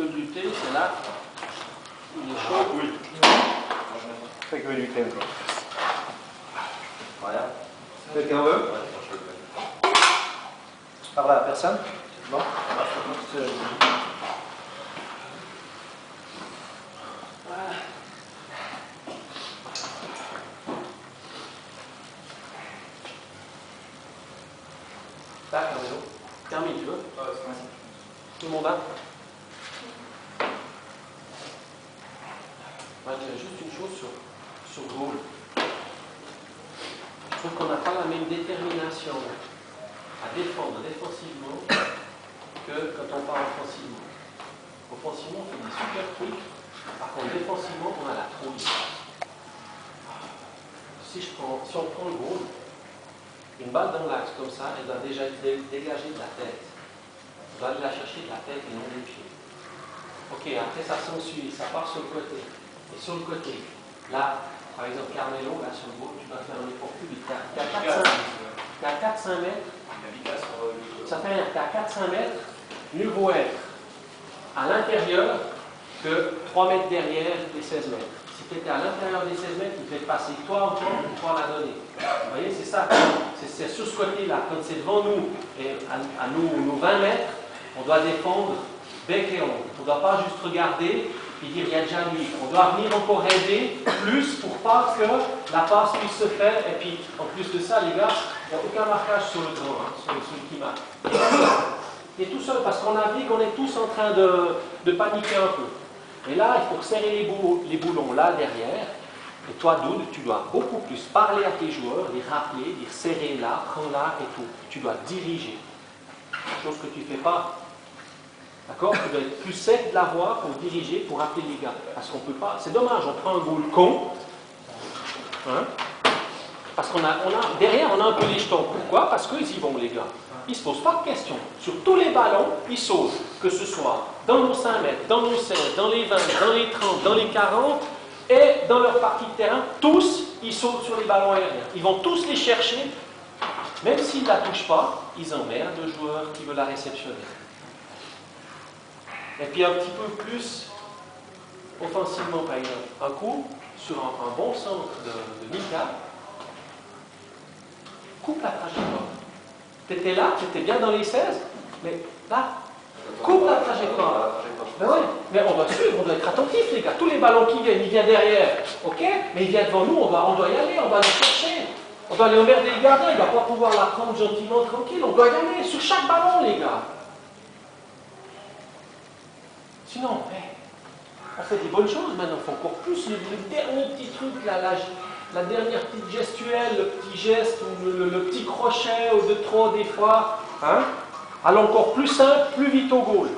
veux lutter, c'est là. Il est chaud. Oui. Fais que lutter encore. Voilà. Quelqu'un veut? Par là, personne? Bon. Tac, Carmelo. Termine, tu veux? Tout le monde a? Moi, je dirais juste une chose sur goal. Je trouve qu'on n'a pas la même détermination à défendre défensivement que quand on part offensivement. Offensivement, on fait des super trucs. Par contre, défensivement, on a la trouille. Si on prend le goal, une balle dans l'axe comme ça, elle doit déjà être dégagée de la tête. On doit aller la chercher de la tête et non des pieds. Ok, après ça s'ensuit, ça part sur le côté. Et sur le côté, là, par exemple, Carmelo, là sur le goal, tu dois faire un effort plus vite. Tu es à 4-5 mètres. Ça fait rien, tu es à 4-5 mètres. Mieux vaut être à l'intérieur que 3 mètres derrière les 16 mètres. Si tu étais à l'intérieur des 16 mètres, il te fait passer toi encore et toi la donner. Vous voyez, c'est ça. C'est sur ce côté-là. Quand c'est devant nous et à nous 20 mètres, on doit défendre bec et ongle. On ne doit pas juste regarder et dire il y a déjà lui. On doit venir encore aider plus pour pas que la passe puisse se faire. Et puis, en plus de ça, les gars, il n'y a aucun marquage sur le grand, sur le qui marque. Il est tout seul parce qu'on a dit qu'on est tous en train de paniquer un peu. Et là, il faut serrer les boulons là derrière. Et toi, Doud, tu dois beaucoup plus parler à tes joueurs, les rappeler, les serrer là, prends là et tout. Tu dois diriger. Chose que tu ne fais pas. D'accord? Tu dois être plus sec de la voix pour diriger, pour appeler les gars. Parce qu'on ne peut pas. C'est dommage, on prend un goal con. Hein? Parce qu'on derrière, on a un peu les jetons. Pourquoi? Parce qu'ils y vont, les gars. Ils ne se posent pas de questions. Sur tous les ballons, ils sautent. Que ce soit dans nos 5 mètres, dans nos 16, dans les 20, dans les 30, dans les 40, et dans leur partie de terrain, tous, ils sautent sur les ballons aériens. Ils vont tous les chercher. Même s'ils ne la touchent pas, ils emmerdent le joueur qui veut la réceptionner. Et puis un petit peu plus offensivement, par exemple. Un coup, sur un bon centre de Mika, coupe la trajectoire. Tu étais là, tu étais bien dans les 16, mais là, coupe la trajectoire. Ben ouais, mais on doit suivre, on doit être attentif, les gars. Tous les ballons qui viennent, ils viennent derrière, ok, mais ils viennent devant nous, on doit y aller, on doit les chercher. On doit aller emmerder les gardiens, il ne va pas pouvoir la prendre gentiment, tranquille, on doit y aller sur chaque ballon, les gars. Sinon, on fait des bonnes choses maintenant, on fait encore plus le dernier petit truc, la dernière petite gestuelle, le petit geste, ou le petit crochet, ou de trop des fois. Hein? Allons encore plus simple, plus vite au goal.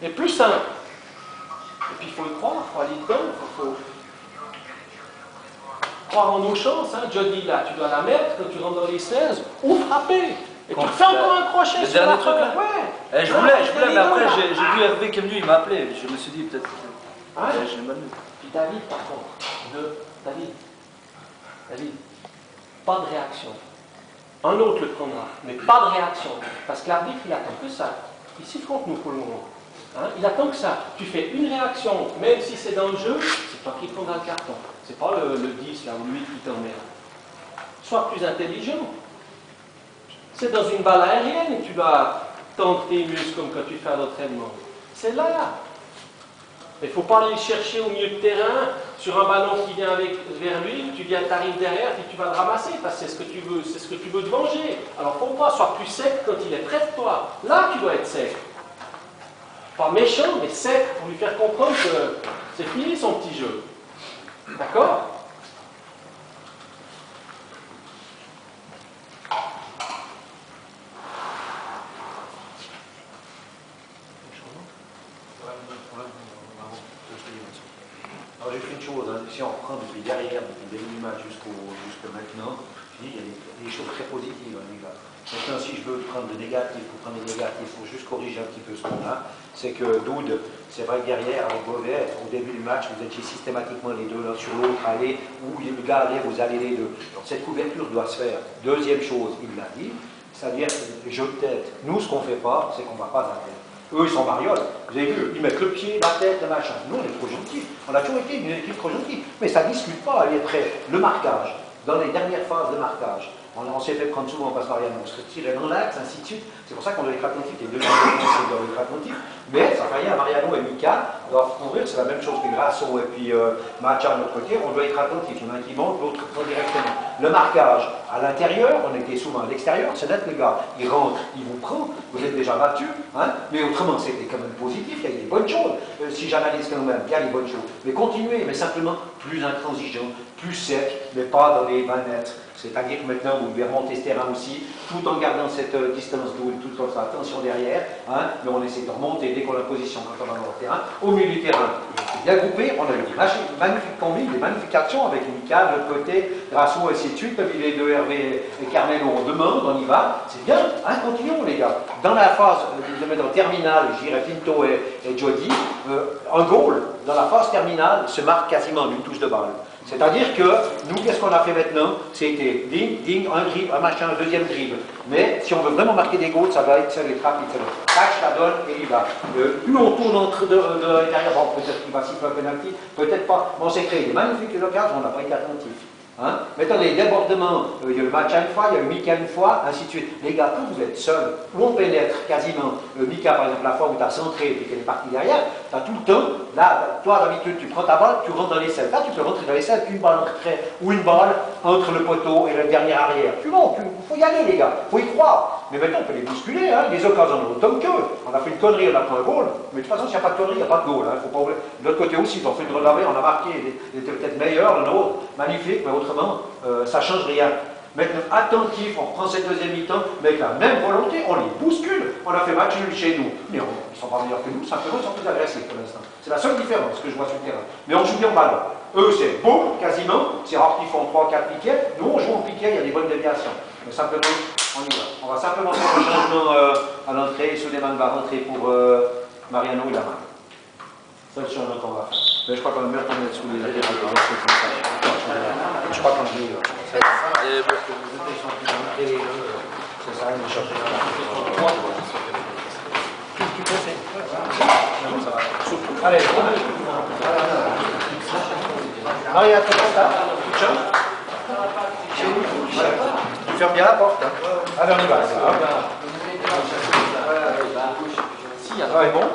Et plus simple. Et puis il faut le croire, il faut aller dedans, il faut croire en nos chances. Hein? Jody, là, tu dois la mettre quand tu rentres dans les 16, ou frapper. Et tu fais encore un crochet le sur dernier la truc là. Ouais. Je voulais, mais après j'ai vu Hervé qui est venu, il m'a appelé. Je me suis dit peut-être. Ah, je l'ai mal vu. Puis David, par contre, David, pas de réaction. Un autre le prendra, mais pas de réaction. Parce que l'arbitre, il attend que ça. Il siffle contre nous pour le moment. Hein? Il attend que ça. Tu fais une réaction, même si c'est dans le jeu, c'est toi qui prendras le carton. C'est pas le 10 là, ou le 8 qui t'emmerde. Sois plus intelligent. C'est dans une balle aérienne que tu dois tendre tes muscles comme quand tu fais un entraînement. C'est là. Il ne faut pas aller chercher au milieu de terrain sur un ballon qui vient vers lui, tu arrives derrière et tu vas le ramasser parce que c'est ce que tu veux, c'est ce que tu veux te venger. Alors faut pas, sois plus sec quand il est près de toi. Là tu dois être sec. Pas méchant, mais sec pour lui faire comprendre que c'est fini son petit jeu. D'accord ? Alors j'ai fait une chose, hein, si on reprend depuis derrière, depuis le début du match jusqu'à maintenant, je dis il y a des choses très positives, hein, les gars. Maintenant, si je veux prendre le négatif, pour prendre le négatif, il faut juste corriger un petit peu ce qu'on a. C'est que Doud, c'est vrai que derrière, avec Beauvais, au début du match, vous étiez systématiquement les deux l'un sur l'autre, aller, où le gars allait, vous allez les deux. Donc cette couverture doit se faire. Deuxième chose, il l'a dit, c'est-à-dire jeu de tête. Nous, ce qu'on ne fait pas, c'est qu'on ne va pas à terre. Eux, ils sont marioles. Vous avez vu, ils mettent le pied, la tête, le machin. Nous, on est trop gentils. On a toujours été une équipe trop gentille. Mais ça ne discute pas, elle est prête. Le marquage, dans les dernières phases de marquage, on s'est fait prendre souvent parce Mariano, on se retirait dans l'axe, ainsi de suite. C'est pour ça qu'on doit être attentif. Les deux gens doivent être attentifs. Mais ça fait rien, Mariano et Mika doivent couvrir. C'est la même chose que Grasso et puis Macha de l'autre côté. On doit être attentif. Il y en a un qui monte, l'autre prend directement. Le marquage à l'intérieur, on était souvent à l'extérieur. C'est net, les gars. Il rentre, il vous prend. Vous êtes déjà battu. Hein, mais autrement, c'était quand même positif. Il y a des bonnes choses. Si j'analyse quand même, il y a des bonnes choses. Mais continuez, mais simplement plus intransigeant, plus sec, mais pas dans les 20 mètres. C'est-à-dire que maintenant, vous devez remonter ce terrain aussi, tout en gardant cette distance double, tout comme ça, attention derrière, hein, mais on essaie de remonter dès qu'on a la position quand on va dans le terrain. Au milieu du terrain, bien groupé, on a eu des magnifiques combines, des magnifiques actions avec Mika de l'autre côté, Grasso, et ainsi de suite, comme il est de Hervé et Carmelo, on demande, on y va, c'est bien, hein, continuons les gars. Dans la phase, dans terminale, je dirais Pinto et Jody, un goal, dans la phase terminale, se marque quasiment d'une touche de balle. C'est-à-dire que nous, qu'est-ce qu'on a fait maintenant? C'était ding, un dribble, un machin, un deuxième dribble. Mais si on veut vraiment marquer des goals, ça va être les rapides. Tac, je la donne et il va. Plus on tourne de l'intérieur, bon, peut-être qu'il va siffler un penalty, peut-être pas. Mais on s'est créé des magnifiques occasions, on n'a pas été attentif. Hein? Maintenant, les débordements, il y a le match une fois, il y a le Mika une fois, ainsi de suite. Les gars, quand vous êtes seuls, où on pénètre quasiment, le Mika par exemple, la fois où tu as centré et qu'elle est partie derrière, tu as tout le temps, là, toi d'habitude, tu prends ta balle, tu rentres dans les selles. Là, tu peux rentrer dans les selles, une balle en retrait ou une balle entre le poteau et le dernier arrière. Tu montes, il faut y aller, les gars, il faut y croire. Mais maintenant, on peut les bousculer, hein? Les occasions ont autant qu'eux. On a fait une connerie, on a pris un goal, mais de toute façon, s'il n'y a pas de connerie, il n'y a pas de goal. Hein? Faut pas oublier. De l'autre côté aussi, ils ont fait une relevée, on a marqué, il était peut-être meilleur, le nôtre, magnifique, mais autrement, ça ne change rien. Maintenant, attentif, on reprend cette deuxième mi-temps, mais avec la même volonté, on les bouscule. On a fait match nul chez nous. Mais ils ne sont pas meilleurs que nous, simplement, ils sont plus agressifs pour l'instant. C'est la seule différence que je vois sur le terrain. Mais on joue bien en ballon. Eux, c'est beau, quasiment. C'est rare qu'ils font 3 ou 4 piquets. Nous, on joue en piquet, il y a des bonnes déviations. Mais simplement, on y va. On va simplement faire un changement à l'entrée. Suleiman va rentrer pour Mariano et la main. C'est le changement qu'on va faire. Mais je crois qu'on va mieux qu'on est sous les latérales. Je crois qu'on joue. C'est ça. C'est ça, il cherche. Tu peux, c'est. Allez, Maria, tu fais ça? Tu fermes bien la porte. Hein. Allez, on y va. Si, il y a bon.